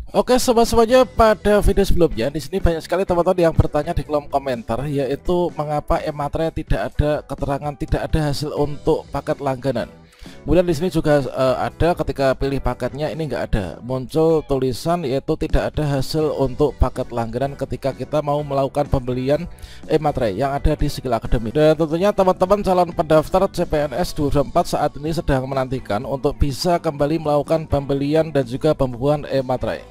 Oke sobat semuanya, pada video sebelumnya di sini banyak sekali teman-teman yang bertanya di kolom komentar, yaitu mengapa Ematre tidak ada keterangan, tidak ada hasil untuk paket langganan. Kemudian di sini juga ada ketika pilih paketnya ini enggak ada, muncul tulisan yaitu tidak ada hasil untuk paket langganan ketika kita mau melakukan pembelian Ematre yang ada di Skill Academy. Dan tentunya teman-teman calon pendaftar CPNS 2024 saat ini sedang menantikan untuk bisa kembali melakukan pembelian dan juga pembubuhan Ematre.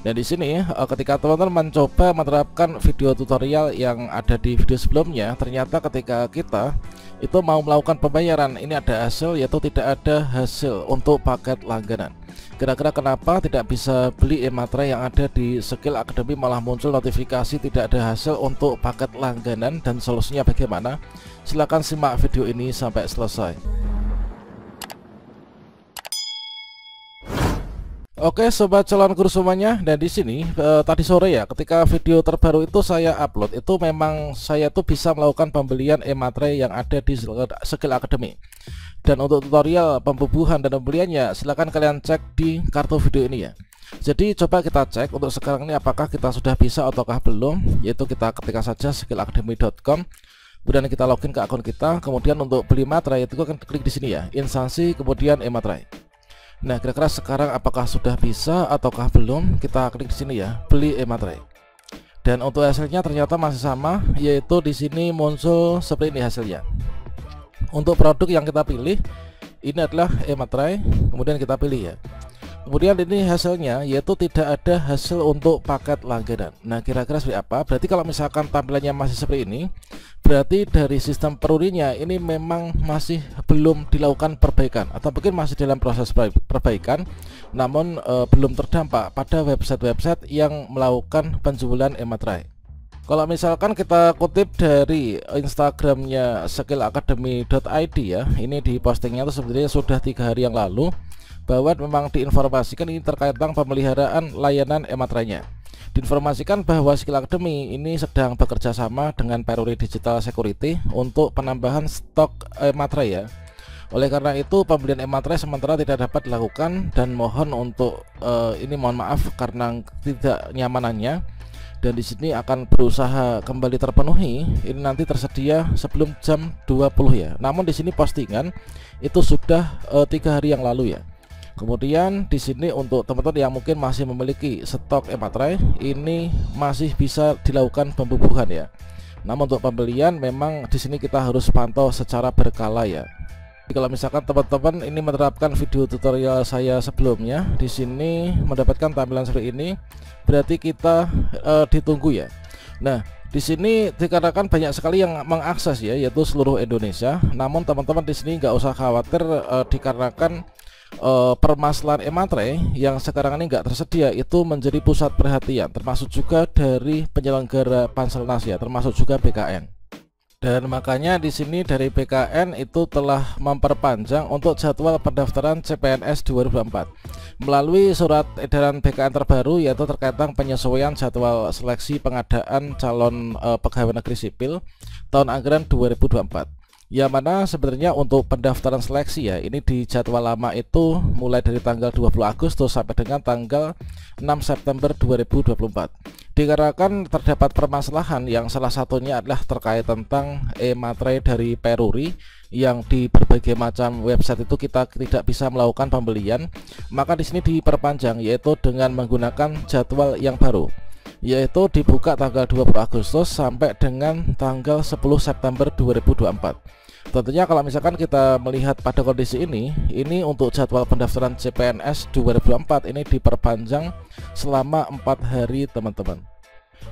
Dan di sini ketika teman-teman mencoba menerapkan video tutorial yang ada di video sebelumnya, ternyata ketika kita itu mau melakukan pembayaran ini ada hasil, yaitu tidak ada hasil untuk paket langganan. Kira-kira kenapa tidak bisa beli Ematre yang ada di Skill Academy, malah muncul notifikasi tidak ada hasil untuk paket langganan, dan solusinya bagaimana? Silahkan simak video ini sampai selesai. Oke sobat calon guru semuanya, dan di sini tadi sore ya ketika video terbaru itu saya upload, itu memang saya tuh bisa melakukan pembelian Ematre yang ada di Skill Academy. Dan untuk tutorial pembubuhan dan pembeliannya silahkan kalian cek di kartu video ini ya. Jadi coba kita cek untuk sekarang ini apakah kita sudah bisa ataukah belum, yaitu kita ketikkan saja skillacademy.com. Kemudian kita login ke akun kita, kemudian untuk beli Ematre itu kan klik di sini ya, instansi kemudian Ematre. Nah, kira-kira sekarang apakah sudah bisa ataukah belum? Kita klik di sini ya, beli Ematre. Dan untuk hasilnya ternyata masih sama, yaitu di sini muncul seperti ini hasilnya. Untuk produk yang kita pilih ini adalah Ematre, kemudian kita pilih ya. Kemudian ini hasilnya yaitu tidak ada hasil untuk paket langganan. Nah, kira-kira seperti apa? Berarti kalau misalkan tampilannya masih seperti ini, berarti dari sistem perurinya ini memang masih belum dilakukan perbaikan, atau mungkin masih dalam proses perbaikan, namun belum terdampak pada website-website yang melakukan penjualan Ematre. Kalau misalkan kita kutip dari Instagramnya skillacademy.id ya, ini di postingnya itu sebenarnya sudah 3 hari yang lalu, bahwa memang diinformasikan ini terkait tentang pemeliharaan layanan Ematre-nya. Diinformasikan bahwa Skill Academy ini sedang bekerja sama dengan Peruri Digital Security untuk penambahan stok Ematre ya. Oleh karena itu pembelian Ematre sementara tidak dapat dilakukan, dan mohon untuk ini mohon maaf karena tidak nyamanannya, dan di sini akan berusaha kembali terpenuhi ini nanti tersedia sebelum jam 20 ya. Namun di sini postingan itu sudah 3 hari yang lalu ya. Kemudian di sini untuk teman-teman yang mungkin masih memiliki stok Ematre ini masih bisa dilakukan pembubuhan ya. Namun untuk pembelian memang di sini kita harus pantau secara berkala ya. Jadi kalau misalkan teman-teman ini menerapkan video tutorial saya sebelumnya, di sini mendapatkan tampilan seperti ini, berarti kita ditunggu ya. Nah, di sini dikarenakan banyak sekali yang mengakses ya, yaitu seluruh Indonesia. Namun teman-teman di sini nggak usah khawatir dikarenakan permasalahan Ematre yang sekarang ini nggak tersedia itu menjadi pusat perhatian, termasuk juga dari penyelenggara Panselnas ya, termasuk juga BKN. Dan makanya di sini dari BKN itu telah memperpanjang untuk jadwal pendaftaran CPNS 2024 melalui surat edaran BKN terbaru, yaitu terkait dengan penyesuaian jadwal seleksi pengadaan calon pegawai negeri sipil tahun anggaran 2024. Yang mana sebenarnya untuk pendaftaran seleksi ya, ini di jadwal lama itu mulai dari tanggal 20 Agustus sampai dengan tanggal 6 September 2024. Dikarenakan terdapat permasalahan yang salah satunya adalah terkait tentang Ematre dari Peruri yang di berbagai macam website itu kita tidak bisa melakukan pembelian, maka di sini diperpanjang yaitu dengan menggunakan jadwal yang baru, yaitu dibuka tanggal 20 Agustus sampai dengan tanggal 10 September 2024. Tentunya kalau misalkan kita melihat pada kondisi ini untuk jadwal pendaftaran CPNS 2024 ini diperpanjang selama 4 hari teman-teman.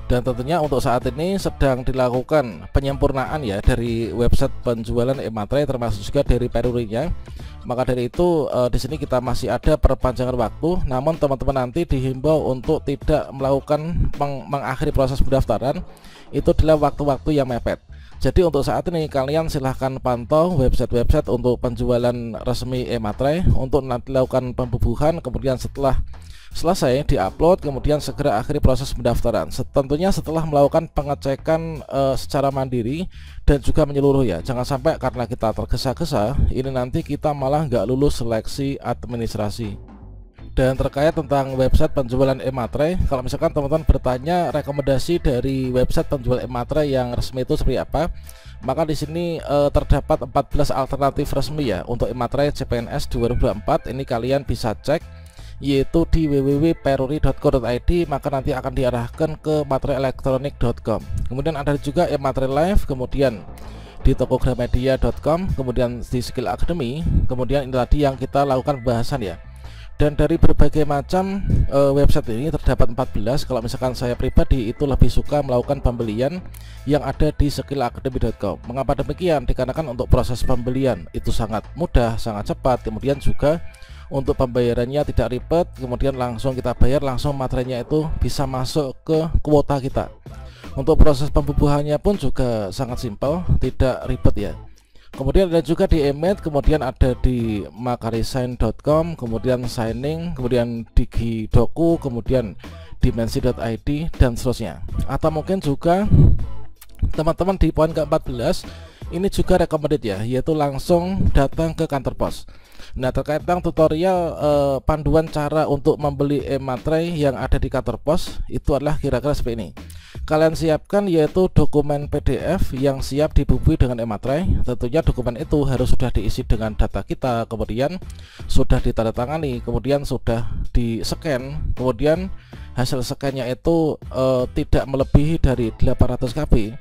Dan tentunya untuk saat ini sedang dilakukan penyempurnaan ya dari website penjualan Ematre, termasuk juga dari Perurinya. Maka dari itu di sini kita masih ada perpanjangan waktu, namun teman-teman nanti dihimbau untuk tidak melakukan mengakhiri proses pendaftaran itu dalam waktu-waktu yang mepet. Jadi untuk saat ini kalian silahkan pantau website-website untuk penjualan resmi Ematre untuk nanti lakukan pembubuhan, kemudian setelah selesai diupload kemudian segera akhiri proses pendaftaran. Tentunya setelah melakukan pengecekan secara mandiri dan juga menyeluruh ya. Jangan sampai karena kita tergesa-gesa ini nanti kita malah nggak lulus seleksi administrasi. Dan terkait tentang website penjualan e-materai, kalau misalkan teman-teman bertanya rekomendasi dari website penjual e-materai yang resmi itu seperti apa, maka di sini terdapat 14 alternatif resmi ya untuk e-materai CPNS 2024. Ini kalian bisa cek, yaitu di www.peruri.co.id, maka nanti akan diarahkan ke matereielektronik.com. Kemudian ada juga e-materai live, kemudian di toko gramedia.com, kemudian di Skill Academy, kemudian ini tadi yang kita lakukan pembahasan ya. Dan dari berbagai macam website ini terdapat 14. Kalau misalkan saya pribadi itu lebih suka melakukan pembelian yang ada di skillacademy.com. Mengapa demikian? Dikarenakan untuk proses pembelian itu sangat mudah, sangat cepat, kemudian juga untuk pembayarannya tidak ribet, kemudian langsung kita bayar, langsung materinya itu bisa masuk ke kuota kita. Untuk proses pembubuhannya pun juga sangat simpel, tidak ribet ya. Kemudian ada juga di Emit, kemudian ada di makarisign.com, kemudian Signing, kemudian Digidoku, kemudian Dimensi.id dan seterusnya. Atau mungkin juga teman-teman di poin ke-14 ini juga recommended ya, yaitu langsung datang ke kantor pos. Nah, terkait tentang tutorial panduan cara untuk membeli e-materai yang ada di kantor pos itu adalah kira-kira seperti ini. Kalian siapkan yaitu dokumen PDF yang siap dibubui dengan e-materai. Tentunya dokumen itu harus sudah diisi dengan data kita, kemudian sudah ditandatangani, kemudian sudah di-scan, kemudian hasil scan-nya itu tidak melebihi dari 800 KB.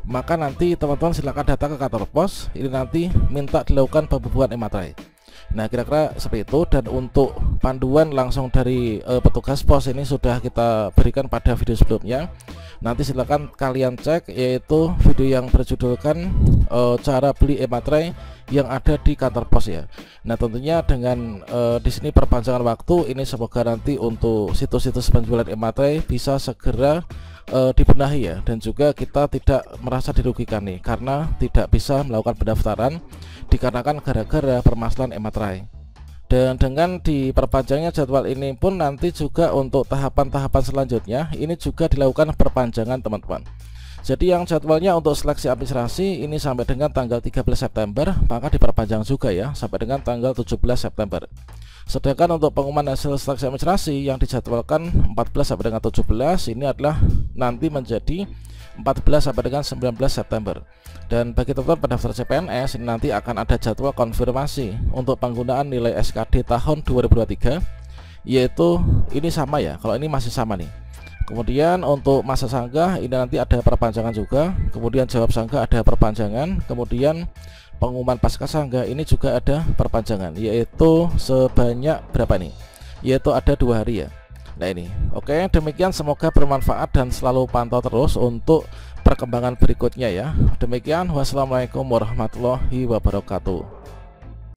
Maka nanti teman-teman silakan datang ke kantor pos, ini nanti minta dilakukan pembubuhan e-materai. Nah, kira-kira seperti itu. Dan untuk panduan langsung dari petugas pos ini sudah kita berikan pada video sebelumnya. Nanti silakan kalian cek, yaitu video yang berjudulkan cara beli e-materai yang ada di kantor pos ya. Nah, tentunya dengan di sini perpanjangan waktu ini, semoga nanti untuk situs-situs penjualan e-materai bisa segera dibenahi ya, dan juga kita tidak merasa dirugikan nih karena tidak bisa melakukan pendaftaran dikarenakan gara-gara permasalahan e-materai. Dan dengan diperpanjangnya jadwal ini pun nanti juga untuk tahapan-tahapan selanjutnya ini juga dilakukan perpanjangan teman-teman. Jadi yang jadwalnya untuk seleksi administrasi ini sampai dengan tanggal 13 September, maka diperpanjang juga ya sampai dengan tanggal 17 September. Sedangkan untuk pengumuman hasil seleksi administrasi yang dijadwalkan 14 sampai dengan 17 ini adalah nanti menjadi 14 sampai dengan 19 September. Dan bagi teman-teman pendaftar CPNS ini nanti akan ada jadwal konfirmasi untuk penggunaan nilai SKD tahun 2023, yaitu ini sama ya, kalau ini masih sama nih. Kemudian untuk masa sanggah ini nanti ada perpanjangan juga, kemudian jawab sanggah ada perpanjangan, kemudian pengumuman pasca sanggah ini juga ada perpanjangan, yaitu sebanyak berapa nih? Yaitu ada 2 hari ya. Nah ini, oke, demikian, semoga bermanfaat dan selalu pantau terus untuk perkembangan berikutnya ya. Demikian, wassalamualaikum warahmatullahi wabarakatuh.